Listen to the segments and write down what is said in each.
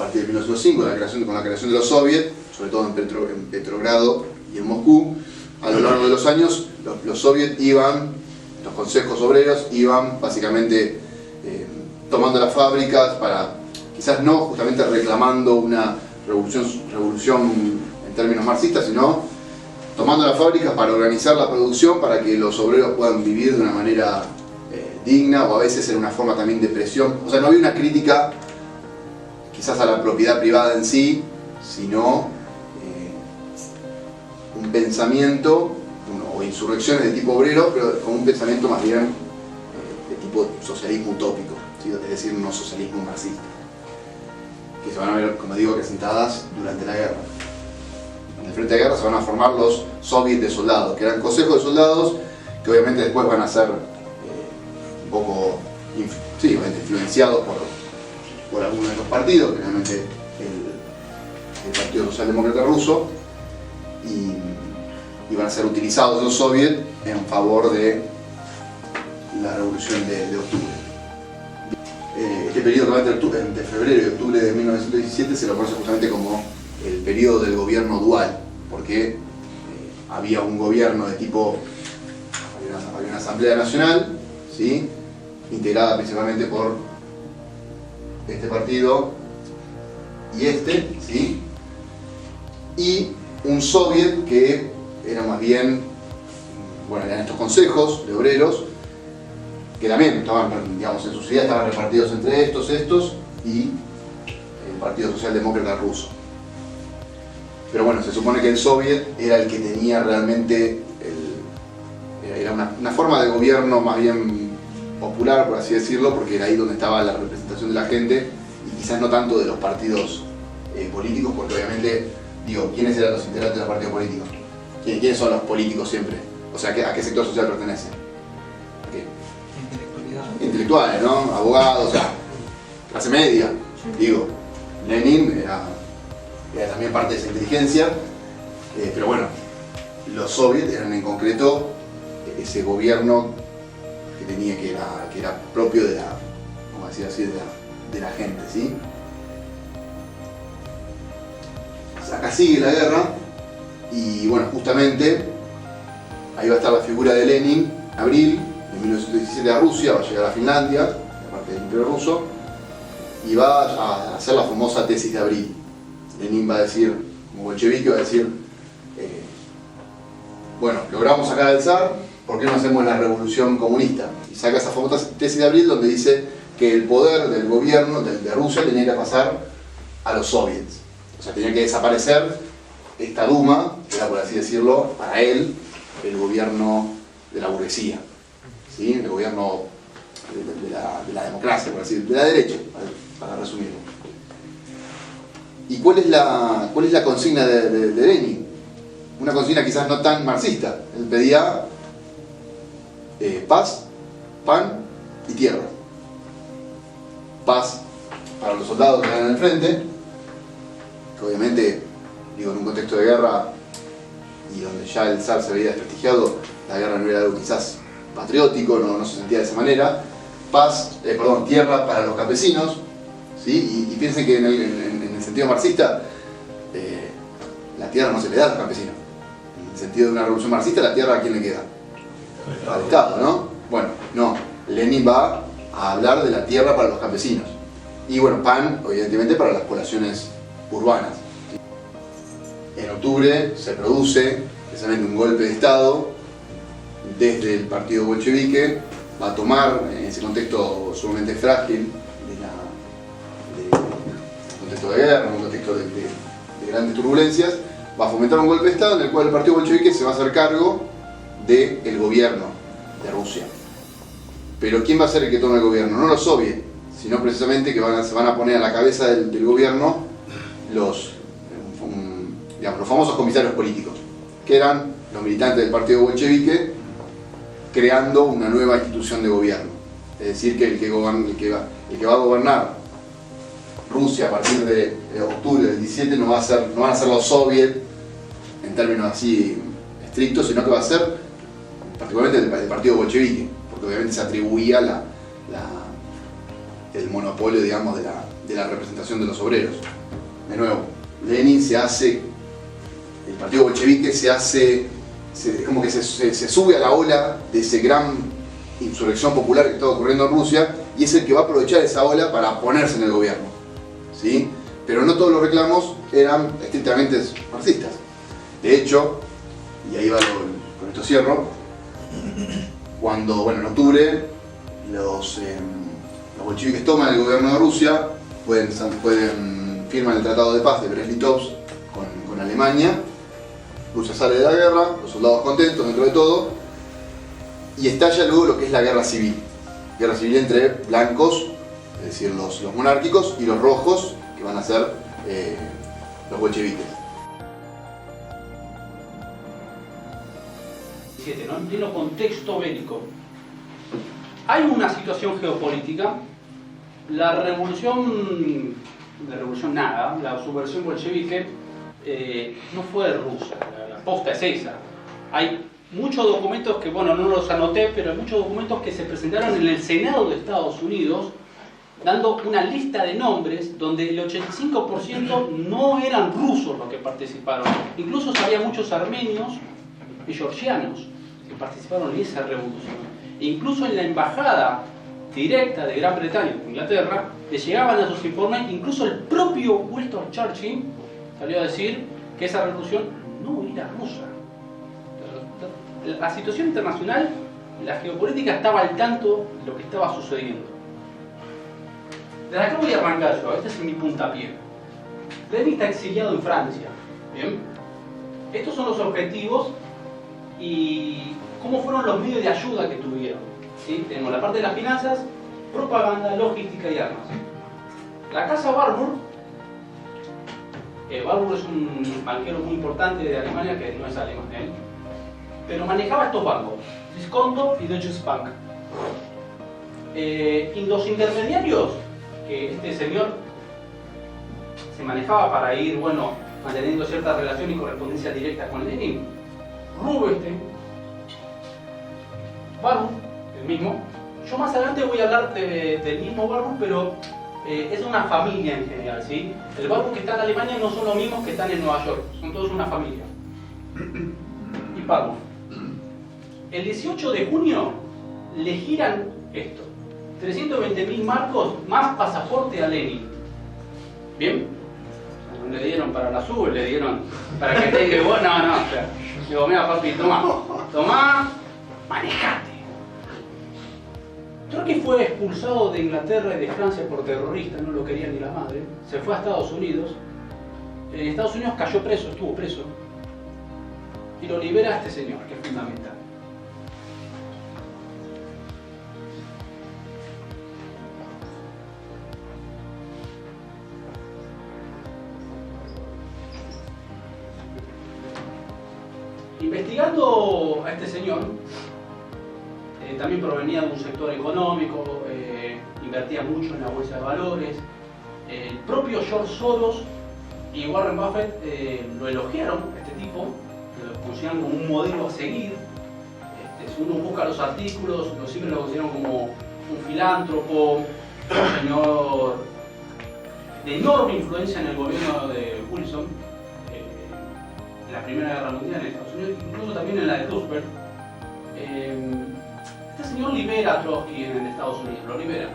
partir de 1905, con la creación de los soviets, sobre todo en Petrogrado y en Moscú. A lo largo de los años, los soviets los consejos obreros iban básicamente tomando las fábricas para, quizás no justamente reclamando una revolución en términos marxistas, sino tomando las fábricas para organizar la producción para que los obreros puedan vivir de una manera digna, o a veces en una forma también de presión. O sea, no había una crítica quizás a la propiedad privada en sí, sino un pensamiento o insurrecciones de tipo obrero, pero con un pensamiento más bien de tipo socialismo utópico, ¿sí? Es decir, no socialismo marxista, que se van a ver, como digo, presentadas durante la guerra. En el frente de guerra se van a formar los soviets de soldados, que eran consejos de soldados, que obviamente después van a ser un poco influenciados por algunos de los partidos, generalmente el Partido Socialdemócrata Ruso, y van a ser utilizados los soviets en favor de la revolución de octubre. Este periodo entre febrero y octubre de 1917 se lo conoce justamente como el periodo del gobierno dual, porque había un gobierno de tipo, había una asamblea nacional, ¿sí?, integrada principalmente por este partido y ¿sí?, y un soviet que era más bien, bueno, eran estos consejos de obreros que también estaban, digamos, en su ciudad estaban repartidos entre estos y el Partido Socialdemócrata Ruso. Pero bueno, se supone que el soviet era el que tenía realmente, era una forma de gobierno más bien popular, por así decirlo, porque era ahí donde estaba la representación de la gente y quizás no tanto de los partidos políticos, porque obviamente, digo, ¿quiénes eran los integrantes de los partidos políticos? ¿Quiénes son los políticos siempre? O sea, ¿a qué sector social pertenecen? ¿A qué? Intelectuales, ¿no? Abogados, o sea, clase media. Digo, Lenin era también parte de esa inteligencia, pero bueno, los soviets eran en concreto ese gobierno que era propio de la, vamos a decir así, de la gente, ¿sí? Acá sigue la guerra y bueno, justamente ahí va a estar la figura de Lenin en abril de 1917 a Rusia, va a llegar a Finlandia, la parte del Imperio Ruso, y va a hacer la famosa tesis de abril. Lenin va a decir, como bolchevique, va a decir, bueno, logramos sacar al zar, ¿por qué no hacemos la revolución comunista? Y saca esa famosa tesis de abril donde dice que el poder del gobierno de Rusia tenía que pasar a los soviets. O sea, tenía que desaparecer esta Duma, que era, por así decirlo, para él, el gobierno de la burguesía, ¿sí? El gobierno de la democracia, por así decirlo, de la derecha, para resumirlo. ¿Y cuál es la consigna de Lenin? Una consigna quizás no tan marxista. Él pedía paz, pan y tierra. Paz para los soldados que están en el frente, que obviamente, digo, en un contexto de guerra y donde ya el zar se veía desprestigiado, la guerra no era algo quizás patriótico, no se sentía de esa manera. Tierra para los campesinos, ¿sí? Y piensen que en el sentido marxista, la tierra no se le da a los campesinos. En el sentido de una revolución marxista, la tierra ¿a quién le queda? Al Estado, ¿no? Bueno, no. Lenin va a hablar de la tierra para los campesinos. Y bueno, pan, evidentemente, para las poblaciones urbanas. En octubre se produce precisamente un golpe de Estado desde el partido bolchevique, va a tomar, en ese contexto sumamente frágil, contexto de guerra, en un contexto de grandes turbulencias, va a fomentar un golpe de Estado en el cual el partido bolchevique se va a hacer cargo del gobierno de Rusia. Pero ¿quién va a ser el que tome el gobierno? No los soviets, sino precisamente que se van a poner a la cabeza del gobierno los famosos comisarios políticos, que eran los militantes del partido bolchevique, creando una nueva institución de gobierno. Es decir, que el que va a gobernar Rusia a partir de octubre del 17 no van a ser los soviets en términos así estrictos, sino que va a ser particularmente el partido bolchevique, porque obviamente se atribuía el monopolio, digamos, de de la representación de los obreros. De nuevo, Lenin se hace, el partido bolchevique se hace, como que se sube a la ola de esa gran insurrección popular que está ocurriendo en Rusia, y es el que va a aprovechar esa ola para ponerse en el gobierno, ¿sí? Pero no todos los reclamos eran estrictamente marxistas. De hecho, y ahí va con esto cierro, cuando, bueno, en octubre los bolcheviques toman el gobierno de Rusia, firman el Tratado de Paz de Brest-Litovsk con Alemania, Rusia sale de la guerra, los soldados contentos dentro de todo, y estalla luego lo que es la guerra civil entre blancos, es decir, los monárquicos, y los rojos, que van a ser los bolcheviques. ¿No? En pleno contexto bélico. Hay una situación geopolítica. La revolución nada, la subversión bolchevique no fue rusa, la posta es esa. Hay muchos documentos que, bueno, no los anoté, pero hay muchos documentos que se presentaron en el Senado de Estados Unidos, dando una lista de nombres donde el 85% no eran rusos los que participaron. Incluso había muchos armenios y georgianos que participaron en esa revolución. E incluso en la embajada directa de Gran Bretaña en Inglaterra, le llegaban a sus informes, incluso el propio Winston Churchill salió a decir que esa revolución no era rusa. La situación internacional, la geopolítica estaba al tanto de lo que estaba sucediendo. Desde acá voy a arrancar yo, este es mi puntapié. Lenin está exiliado en Francia, ¿bien? Estos son los objetivos y cómo fueron los medios de ayuda que tuvieron. ¿Sí? Tenemos la parte de las finanzas, propaganda, logística y armas. La casa Warburg, Warburg es un banquero muy importante de Alemania, que no es alemán, pero manejaba estos bancos, Disconto y Deutsche Bank. Y los intermediarios que este señor se manejaba para ir, bueno, manteniendo cierta relación y correspondencia directa con Lenin, Rubinstein, Warburg, el mismo. Yo más adelante voy a hablar del mismo Warburg, pero es una familia en general, ¿sí? El Warburg que está en Alemania no son los mismos que están en Nueva York, son todos una familia. Y Warburg. El 18 de junio le giran esto, 320.000 marcos más pasaporte a Lenin. ¿Bien? No le dieron para la sube, le dieron para que tenga vos, no, o sea, digo, mira papi, tomá, manejate. Trotsky fue expulsado de Inglaterra y de Francia por terrorista, no lo quería ni la madre, se fue a Estados Unidos. En Estados Unidos cayó preso, estuvo preso, y lo libera a este señor, que es fundamental. Investigando a este señor, también provenía de un sector económico, invertía mucho en la bolsa de valores. El propio George Soros y Warren Buffett lo elogiaron, este tipo, lo consideran como un modelo a seguir. Si uno busca los artículos, siempre lo consideran como un filántropo, un señor de enorme influencia en el gobierno de Wilson, en la Primera Guerra Mundial en Estados Unidos, incluso también en la de Roosevelt. Este señor libera a Trotsky en Estados Unidos, lo libera.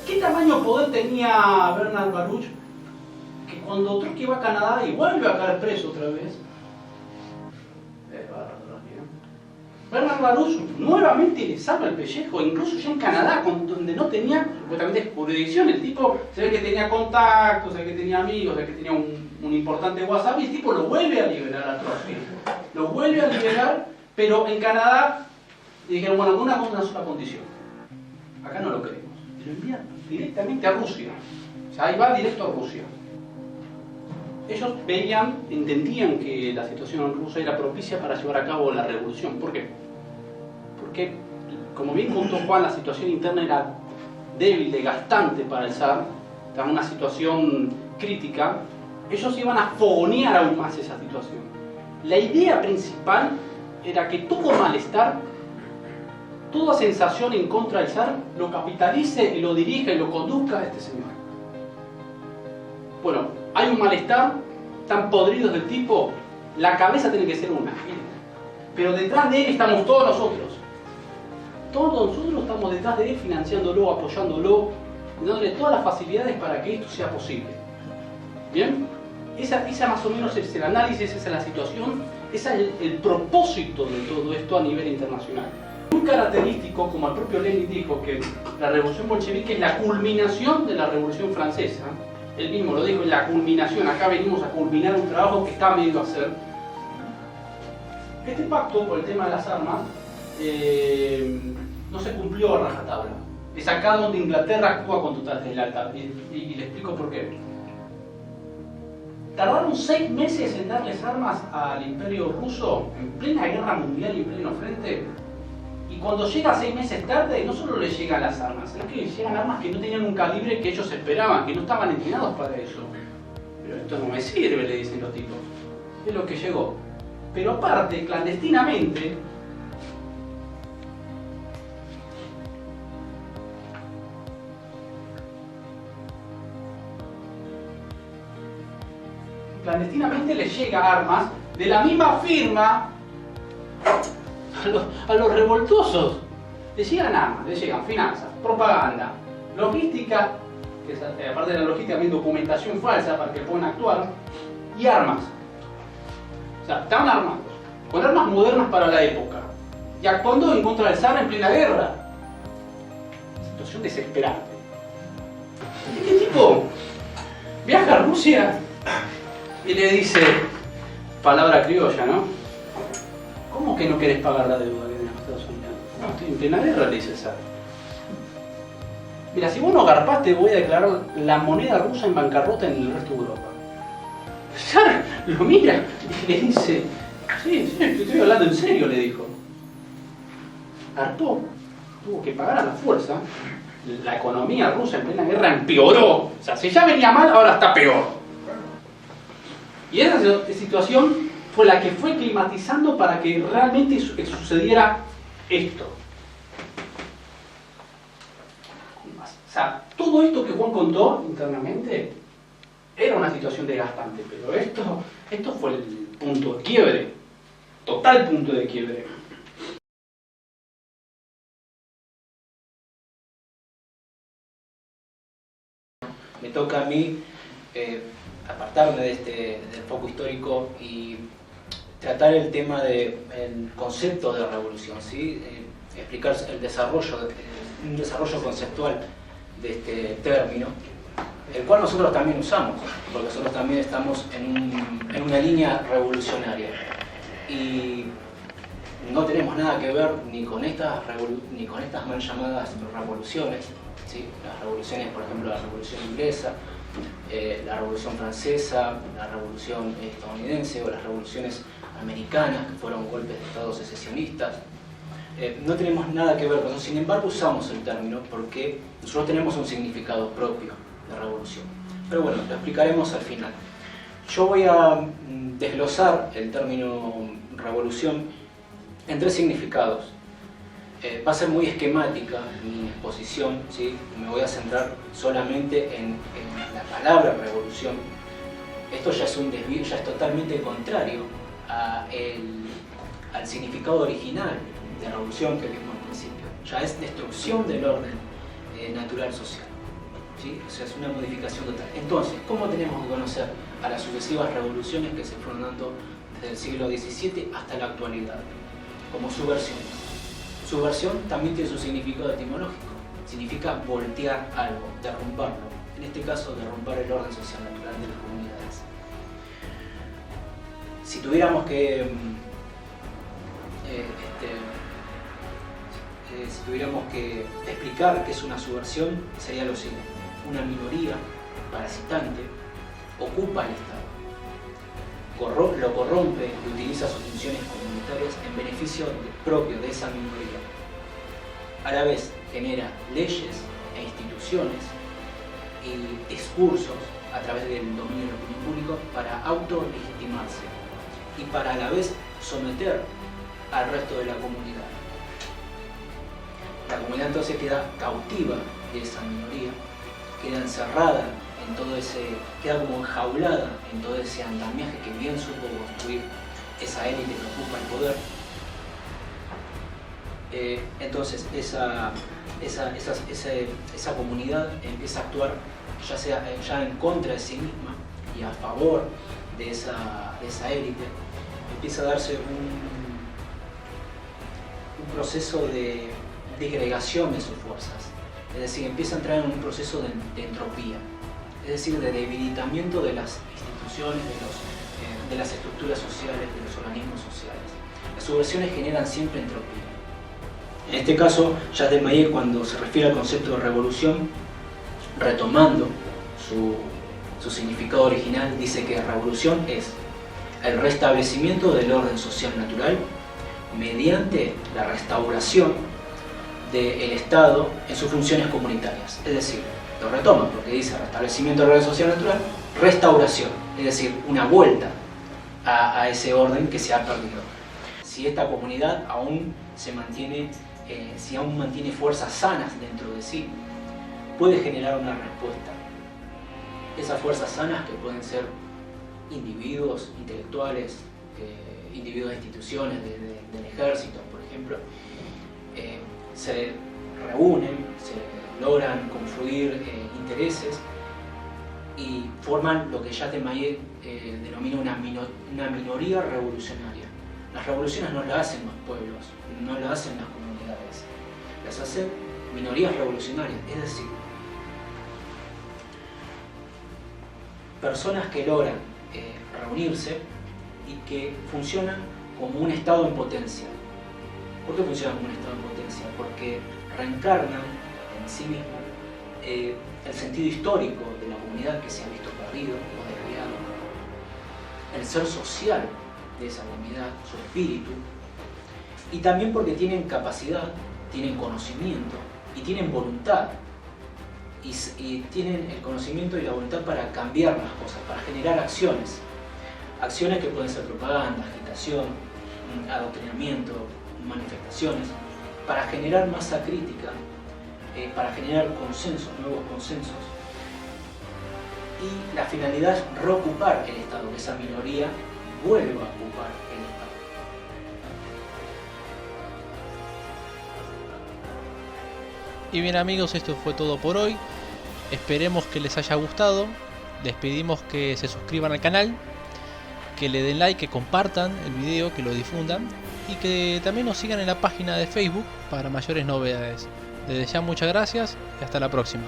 ¿Qué tamaño poder tenía Bernard Baruch? Que cuando Trotsky va a Canadá y vuelve a caer preso otra vez, Bernard Baruch nuevamente le salva el pellejo, incluso ya en Canadá, donde no tenía supuestamente jurisdicción. El tipo se ve que tenía contactos, se ve que tenía amigos, se ve que tenía un importante WhatsApp, y el tipo lo vuelve a liberar a Trotsky. Lo vuelve a liberar, pero en Canadá le dijeron, bueno, con una sola condición. Acá no lo queremos. Y lo envían directamente a Rusia. O sea, ahí va directo a Rusia. Ellos entendían que la situación en Rusia era propicia para llevar a cabo la revolución. ¿Por qué? Porque, como bien contó Juan, la situación interna era débil, desgastante para el zar, estaba en una situación crítica. Ellos iban a fogonear aún más esa situación. La idea principal era que todo malestar toda sensación en contra del zar lo capitalice y lo dirija y lo conduzca a este señor. Bueno, hay un malestar, tan podridos del tipo, la cabeza tiene que ser una. Pero detrás de él estamos todos nosotros. Todos nosotros estamos detrás de él financiándolo, apoyándolo, dándole todas las facilidades para que esto sea posible. ¿Bien? Esa más o menos es el análisis, esa es la situación, ese es el propósito de todo esto a nivel internacional. Muy característico, como el propio Lenin dijo, que la revolución bolchevique es la culminación de la revolución francesa. Él mismo lo dijo, es la culminación, acá venimos a culminar un trabajo que está medio a hacer. Este pacto, por el tema de las armas, no se cumplió a rajatabla. Es acá donde Inglaterra actúa con total deslealtad. Y le explico por qué. Tardaron 6 meses en darles armas al Imperio Ruso en plena guerra mundial y en pleno frente. Y cuando llega 6 meses tarde, no solo les llegan las armas, sino que les llegan armas que no tenían un calibre que ellos esperaban, que no estaban entrenados para eso. Pero esto no me sirve, le dicen los tipos. Es lo que llegó. Pero aparte, clandestinamente, les llega armas de la misma firma a los revoltosos. Les llegan armas, les llegan finanzas, propaganda, logística, que es, aparte de la logística también documentación falsa para que puedan actuar, y armas. O sea, estaban armados, con armas modernas para la época, y actuando en contra del zar en plena guerra. Situación desesperante. Este tipo viaja a Rusia y le dice, palabra criolla, ¿no? ¿Cómo que no querés pagar la deuda que tenés con Estados Unidos? No, estoy en plena guerra, le dice el zar. Mira, si vos no garpaste, voy a declarar la moneda rusa en bancarrota en el resto de Europa. El zar lo mira y le dice, sí, te estoy hablando en serio, le dijo. Garpó, tuvo que pagar a la fuerza. La economía rusa en plena guerra empeoró. O sea, si ya venía mal, ahora está peor. Y esa situación fue la que fue climatizando para que realmente sucediera esto. O sea, todo esto que Juan contó internamente era una situación desgastante, pero esto fue el punto de quiebre, total punto de quiebre. Me toca a mí apartarme del foco histórico y tratar el tema del concepto de revolución, ¿sí? Explicar un desarrollo conceptual de este término, el cual nosotros también usamos, porque nosotros también estamos en una línea revolucionaria y no tenemos nada que ver ni con estas mal llamadas revoluciones, ¿sí? Las revoluciones, por ejemplo, la Revolución Inglesa, la Revolución Francesa, la Revolución Estadounidense o las revoluciones americanas, que fueron golpes de Estado secesionistas. No tenemos nada que ver con eso, sin embargo usamos el término porque nosotros tenemos un significado propio de revolución. Pero bueno, lo explicaremos al final. Yo voy a desglosar el término revolución en 3 significados. Va a ser muy esquemática mi exposición, ¿sí? Me voy a centrar solamente en la palabra revolución. Esto ya es un desvío, ya es totalmente contrario al significado original de revolución que vimos al principio. Ya es destrucción del orden natural social, ¿sí? O sea, es una modificación total. Entonces, ¿cómo tenemos que conocer a las sucesivas revoluciones que se fueron dando desde el siglo XVII hasta la actualidad? Como subversión. Subversión también tiene su significado etimológico. Significa voltear algo, derrumbarlo. En este caso, derrumbar el orden social natural de las comunidades. Si tuviéramos que explicar qué es una subversión, sería lo siguiente. Una minoría parasitante ocupa el Estado, lo corrompe y utiliza sus funciones comunitarias en beneficio propio de esa minoría. A la vez genera leyes e instituciones y discursos a través del dominio de la opinión pública para autolegitimarse y para a la vez someter al resto de la comunidad. La comunidad entonces queda cautiva de esa minoría, queda encerrada en todo ese, queda como enjaulada en todo ese andamiaje que bien supo construir esa élite que ocupa el poder. Entonces esa comunidad empieza a actuar ya sea ya en contra de sí misma y a favor de esa élite. Empieza a darse un proceso de disgregación de sus fuerzas, es decir, empieza a entrar en un proceso de entropía, es decir, de debilitamiento de las instituciones, de las estructuras sociales, de los organismos sociales. Las subversiones generan siempre entropía. En este caso, Jacques Desmayes, cuando se refiere al concepto de revolución, retomando su significado original, dice que revolución es el restablecimiento del orden social natural mediante la restauración del Estado en sus funciones comunitarias. Es decir, lo retoma porque dice restablecimiento del orden social natural, restauración, es decir, una vuelta a ese orden que se ha perdido. Si esta comunidad aún se mantiene, si aún mantiene fuerzas sanas dentro de sí, puede generar una respuesta. Esas fuerzas sanas, que pueden ser individuos intelectuales, individuos de instituciones, del ejército, por ejemplo, se reúnen, se logran confluir intereses y forman lo que Jacques Desmayes denomina una minoría revolucionaria. Las revoluciones no las hacen los pueblos, no las hacen las comunidades, las hacen minorías revolucionarias, es decir, personas que logran reunirse y que funcionan como un estado en potencia. ¿Por qué funcionan como un estado en potencia? Porque reencarnan en sí mismo el sentido histórico de la comunidad que se ha visto perdido o desviado, el ser social de esa comunidad, su espíritu, y también porque tienen capacidad, tienen conocimiento y tienen voluntad, y tienen el conocimiento y la voluntad para cambiar las cosas, para generar acciones que pueden ser propaganda, agitación, adoctrinamiento, manifestaciones, para generar masa crítica, para generar consensos, nuevos consensos. Y la finalidad es reocupar el Estado, que esa minoría vuelva a ocupar el Estado. Y bien amigos, esto fue todo por hoy. Esperemos que les haya gustado. Les pedimos que se suscriban al canal, que le den like, que compartan el video, que lo difundan y que también nos sigan en la página de Facebook para mayores novedades. Desde ya muchas gracias y hasta la próxima.